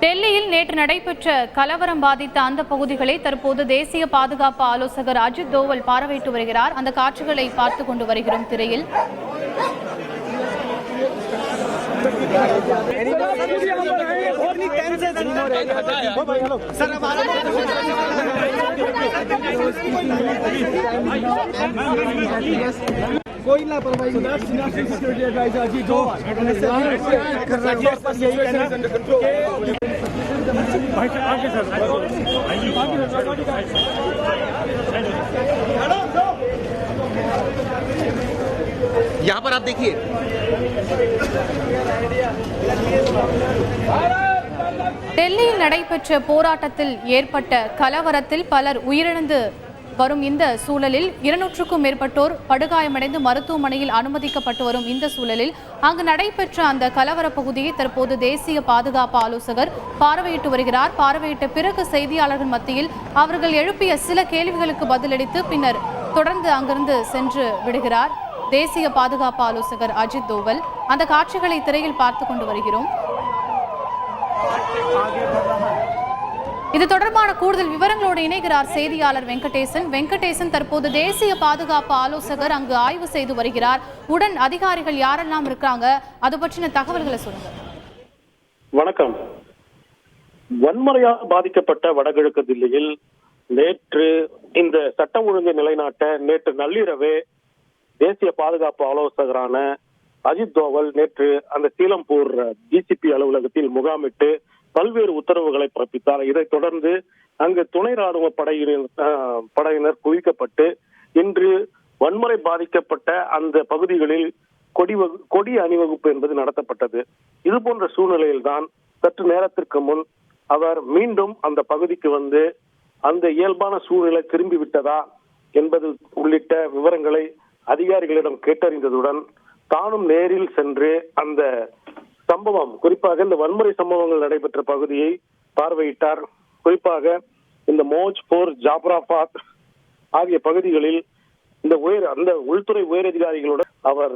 டெல்லியில் நேற்று நடைபெற்ற கலவரம் பாதித்த அந்த பகுதிகளை தற்போது தேசிய பாதுகாப்பு ஆலோசகர் அஜித் தோவல் பார்வையிட்டு வருகிறார். அந்த காட்சிகளை பார்த்துக் கொண்டு வருகிறோம் திரையில். कोई लापरवाही national security adviser Ajit Doval यहाँ पर आप देखिए டெல்லியில் நடைபெற்ற போராட்டத்தில் ஏற்பட்ட கலவரத்தில் பலர் உயிரிழந்து வரும் இந்த சூழலில் 200க்கும் மேற்பட்டோர் படுகாயமடைந்து மருத்துவமனையில் அனுமதிக்கப்பட்டு வரும் இந்த சூழலில் அங்கு நடைபெற்ற அந்த கலவர பகுதியை தற்போது தேசிய பாதுகாப்பு ஆலோசகர் பார்வையிட்டு வருகிறார். பார்வையிட்ட பிறகு செய்தியாளர்கள் மத்தியில் அவர்கள் எழுப்பிய சில கேள்விகளுக்கு பதிலளித்து பின்னர் தொடர்ந்து அங்கிருந்து சென்று விடுகிறார் தேசிய பாதுகாப்பு ஆலோசகர் அஜித் தோவல். அந்த காட்சிகளை திரையில் பார்த்து கொண்டு வருகிறோம். இது தொடர்பான கூடுதல் விவரங்களோடு இணைகிறார் செய்தியாளர் வெங்கடேசன். தற்போது தேசிய பாதுகாப்பு ஆலோசகர் அங்கு ஆய்வு செய்து வருகிறார். உடன் அதிகாரிகள் யாரெல்லாம் இருக்காங்க, அது பற்றின தகவல்களை சொல்லுங்க. வணக்கம். வன்முறையால் பாதிக்கப்பட்ட வடகிழக்கு தில்லியில் நேற்று இந்த சட்டம் ஒழுங்கை நிலைநாட்ட நேற்று நள்ளிரவே தேசிய பாதுகாப்பு ஆலோசகரான அஜித் தோவல் நேற்று அந்த சீலம்பூர் டிசிபி அலுவலகத்தில் முகாமிட்டு பல்வேறு உத்தரவுகளை பிறப்பித்தார். இதைத் தொடர்ந்து அங்கு துணை ராணுவ படையினர் குவிக்கப்பட்டு இன்று வன்முறை பாதிக்கப்பட்ட அந்த பகுதிகளில் கொடி அணிவகுப்பு என்பது நடத்தப்பட்டது. இது போன்ற சூழ்நிலையில்தான் சற்று நேரத்திற்கு முன் அவர் மீண்டும் அந்த பகுதிக்கு வந்து அந்த இயல்பான சூழ்நிலை திரும்பிவிட்டதா என்பது உள்ளிட்ட விவரங்களை அதிகாரிகளிடம் கேட்டறிந்ததுடன் தானும் நேரில் சென்று அந்த சம்பவம், குறிப்பாக இந்த வன்முறை சம்பவங்கள் நடைபெற்ற பகுதியை பார்வையிட்டார். குறிப்பாக இந்த மோஜ்பூர், ஜாப்ராபாத் ஆகிய பகுதிகளில் அந்த உள்துறை உயரதிகாரிகளுடன் அவர்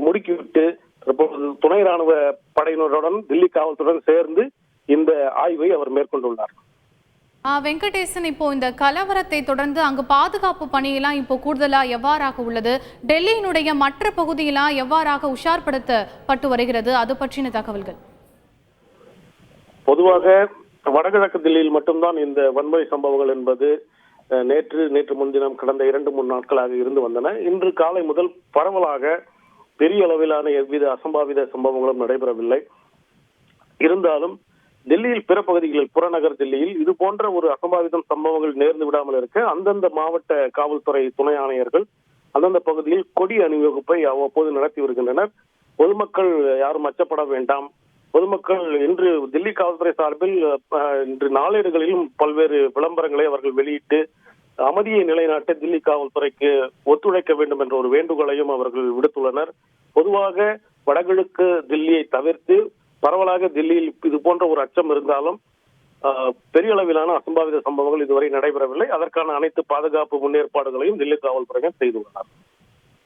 முடுக்கிவிட்டு துணை ராணுவ படையினருடன் தில்லி காவல்துறையுடன் சேர்ந்து இந்த ஆய்வை அவர் மேற்கொண்டுள்ளார். வெங்கடேசன், இப்போ இந்த கலவரத்தை தொடர்ந்து அங்கு பாதுகாப்பு பணியெல்லாம் இப்போ கூடுதலா எவ்வாறாக உள்ளது? டெல்லியினுடைய மற்ற பகுதியெல்லாம் எவ்வாறாக உஷார்படுத்தப்பட்டு வருகிறது, அது பற்றின தகவல்கள்? பொதுவாக வடகிழக்கு தில்லியில் மட்டும்தான் இந்த வன்முறை சம்பவங்கள் என்பது நேற்று முன்தினம் கடந்த 2-3 நாட்களாக இருந்து வந்தன. இன்று காலை முதல் பரவலாக பெரிய அளவிலான எவ்வித அசம்பாவித சம்பவங்களும் நடைபெறவில்லை. இருந்தாலும் டெல்லியில் பிற பகுதிகளில், புறநகர் தில்லியில் இது போன்ற ஒரு அசம்பாவிதம் சம்பவங்கள் நேர்ந்து விடாமல் இருக்க அந்தந்த மாவட்ட காவல்துறை துணை ஆணையர்கள் அந்தந்த பகுதியில் கொடி அணிவகுப்பை அவ்வப்போது நடத்தி வருகின்றனர். பொதுமக்கள் யாரும் அச்சப்பட வேண்டாம். பொதுமக்கள் இன்று தில்லி காவல்துறை சார்பில் இன்று நாளேடுகளிலும் பல்வேறு விளம்பரங்களை அவர்கள் வெளியிட்டு அமைதியை நிலைநாட்ட தில்லி காவல்துறைக்கு ஒத்துழைக்க வேண்டும் என்ற ஒரு வேண்டுகோளையும் அவர்கள் விடுத்துள்ளனர். பொதுவாக வடகிழக்கு தில்லியை தவிர்த்து பரவலாக தில்லியில் இது போன்ற ஒரு அச்சம் இருந்தாலும் பெரிய அளவிலான அசம்பாவித சம்பவங்கள் இதுவரை நடைபெறவில்லை. அதற்கான அனைத்து பாதுகாப்பு முன்னேற்பாடுகளையும் தில்லி காவல்துறையினர் செய்துள்ளனர்.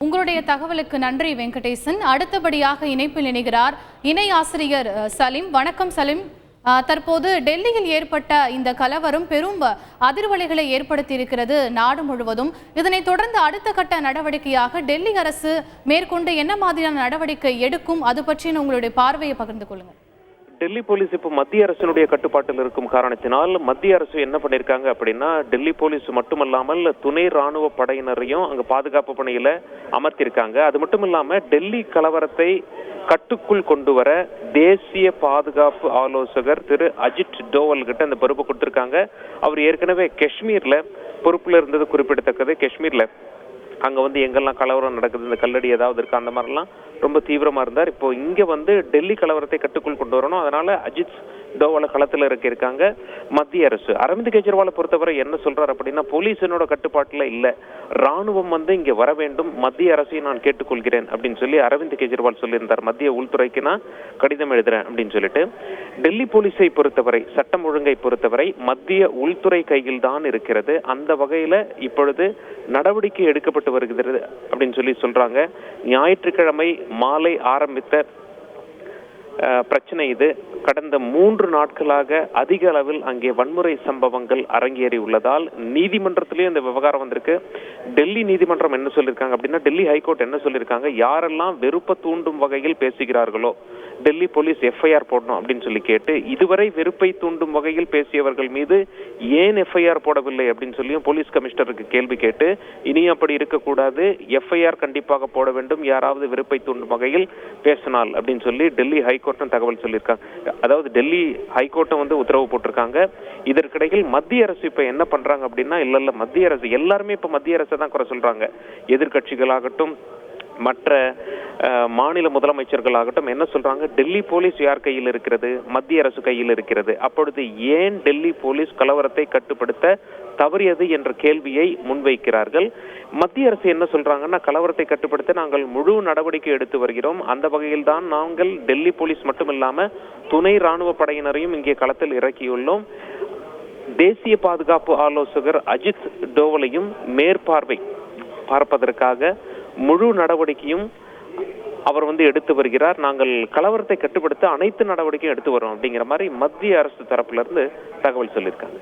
உங்களுடைய தகவலுக்கு நன்றி வெங்கடேசன். அடுத்தபடியாக இணைப்பில் இணைகிறார் இணை ஆசிரியர் சலீம். வணக்கம் சலீம். தற்போது டெல்லியில் ஏற்பட்ட இந்த கலவரம் பெரும் அதிர்வலைகளை ஏற்படுத்தி இருக்கிறது நாடு முழுவதும். இதனைத் தொடர்ந்து அடுத்த கட்ட நடவடிக்கையாக டெல்லி அரசு மேற்கொண்டு என்ன மாதிரியான நடவடிக்கை எடுக்கும், அது பற்றின உங்களுடைய பார்வையை பகிர்ந்து கொள்ளுங்கள். டெல்லி போலீஸ் இப்போ மத்திய அரசினுடைய கட்டுப்பாட்டில் இருக்கும் காரணத்தினால் மத்திய அரசு என்ன பண்ணியிருக்காங்க அப்படின்னா, டெல்லி போலீஸ் மட்டுமல்லாமல் துணை ராணுவ படையினரையும் அங்கே பாதுகாப்பு பணியில அமர்த்தியிருக்காங்க. அது மட்டும் இல்லாம டெல்லி கலவரத்தை கட்டுக்குள் கொண்டு வர தேசிய பாதுகாப்பு ஆலோசகர் திரு அஜித் டோவல் கிட்ட அந்த பொறுப்பு கொடுத்திருக்காங்க. அவர் ஏற்கனவே காஷ்மீர்ல பொறுப்புல இருந்தது குறிப்பிடத்தக்கது. காஷ்மீர்ல அங்க வந்து எங்கெல்லாம் கலவரம் நடக்குது, இந்த கல்லடி ஏதாவது இருக்கு, அந்த மாதிரிலாம் ரொம்ப தீவிரமா இருந்தார். இப்போ இங்க வந்து டெல்லி கலவரத்தை கட்டுக்குள் கொண்டு வரணும், அதனால அஜித் டோவல களத்துல இருக்காங்க மத்திய அரசு. அரவிந்த் கெஜ்ரிவாலை பொறுத்தவரை என்ன சொல்றாரு அப்படின்னா, போலீஸினோட கட்டுப்பாட்டுல இல்ல, ராணுவம் வந்து இங்க வர வேண்டும், மத்திய அரசையும் நான் கேட்டுக்கொள்கிறேன் அப்படின்னு சொல்லி அரவிந்த் கெஜ்ரிவால் சொல்லியிருந்தார். மத்திய உள்துறைக்கு நான் கடிதம் எழுதுறேன் அப்படின்னு சொல்லிட்டு. டெல்லி போலீஸை பொறுத்தவரை, சட்டம் ஒழுங்கை பொறுத்தவரை மத்திய உள்துறை கையில் தான் இருக்கிறது. அந்த வகையில இப்பொழுது நடவடிக்கை எடுக்கப்பட்டு வருகிறது அப்படின்னு சொல்லி சொல்றாங்க. ஞாயிற்றுக்கிழமை மாலை ஆரம்பித்த பிரச்சனை இது. கடந்த 3 நாட்களாக அதிக அளவில் அங்கே வன்முறை சம்பவங்கள் அரங்கேறி உள்ளதால் நீதிமன்றத்திலேயே இந்த விவகாரம் வந்திருக்கு. டெல்லி நீதிமன்றம் என்ன சொல்லியிருக்காங்க அப்படின்னா, டெல்லி ஹைகோர்ட் என்ன சொல்லியிருக்காங்க, யாரெல்லாம் வெறுப்பை தூண்டும் வகையில் பேசுகிறார்களோ டெல்லி போலீஸ் எஃப்ஐஆர் போடணும் அப்படின்னு சொல்லி கேட்டு, இதுவரை வெறுப்பை தூண்டும் வகையில் பேசியவர்கள் மீது ஏன் எஃப்ஐஆர் போடவில்லை அப்படின்னு சொல்லியும் போலீஸ் கமிஷனருக்கு கேள்வி கேட்டு, இனி அப்படி இருக்கக்கூடாது, எஃப்ஐஆர் கண்டிப்பாக போட வேண்டும் யாராவது வெறுப்பை தூண்டும் வகையில் பேசினால் அப்படின்னு சொல்லி டெல்லி ஹைகோர்ட்டும் தகவல் சொல்லியிருக்காங்க. அதாவது டெல்லி ஹைகோர்ட்டும் உத்தரவு போட்டிருக்காங்க. இதற்கிடையில் மத்திய அரசு இப்ப என்ன பண்றாங்க அப்படின்னா, இல்ல மத்திய அரசு எல்லாருமே இப்ப மத்திய அரசை தான் குறை சொல்றாங்க. எதிர்கட்சிகளாகட்டும் மற்ற மாநில முதலமைச்சர்களாகட்டும் என்ன சொல்றாங்க, டெல்லி போலீஸ் யார் கையில் இருக்கிறது, மத்திய அரசு கையில் இருக்கிறது, அப்பொழுது ஏன் டெல்லி போலீஸ் கலவரத்தை கட்டுப்படுத்த தவறியது என்ற கேள்வியை முன்வைக்கிறார்கள். மத்திய அரசு என்ன சொல்றாங்கன்னா, கலவரத்தை கட்டுப்படுத்த நாங்கள் முழு நடவடிக்கை எடுத்து வருகிறோம். அந்த வகையில் தான் நாங்கள் டெல்லி போலீஸ் மட்டுமில்லாம துணை ராணுவ படையினரையும் இங்கே களத்தில் இறக்கியுள்ளோம். தேசிய பாதுகாப்பு ஆலோசகர் அஜித் டோவலையும் மேற்பார்வை பார்ப்பதற்காக முழு நடவடிக்கையும் அவர் எடுத்து வருகிறார். நாங்கள் கலவரத்தை கட்டுப்படுத்த அனைத்து நடவடிக்கையும் எடுத்து வரோம் அப்படிங்கிற மாதிரி மத்திய அரசு தரப்புல இருந்து தகவல் சொல்லியிருக்காங்க.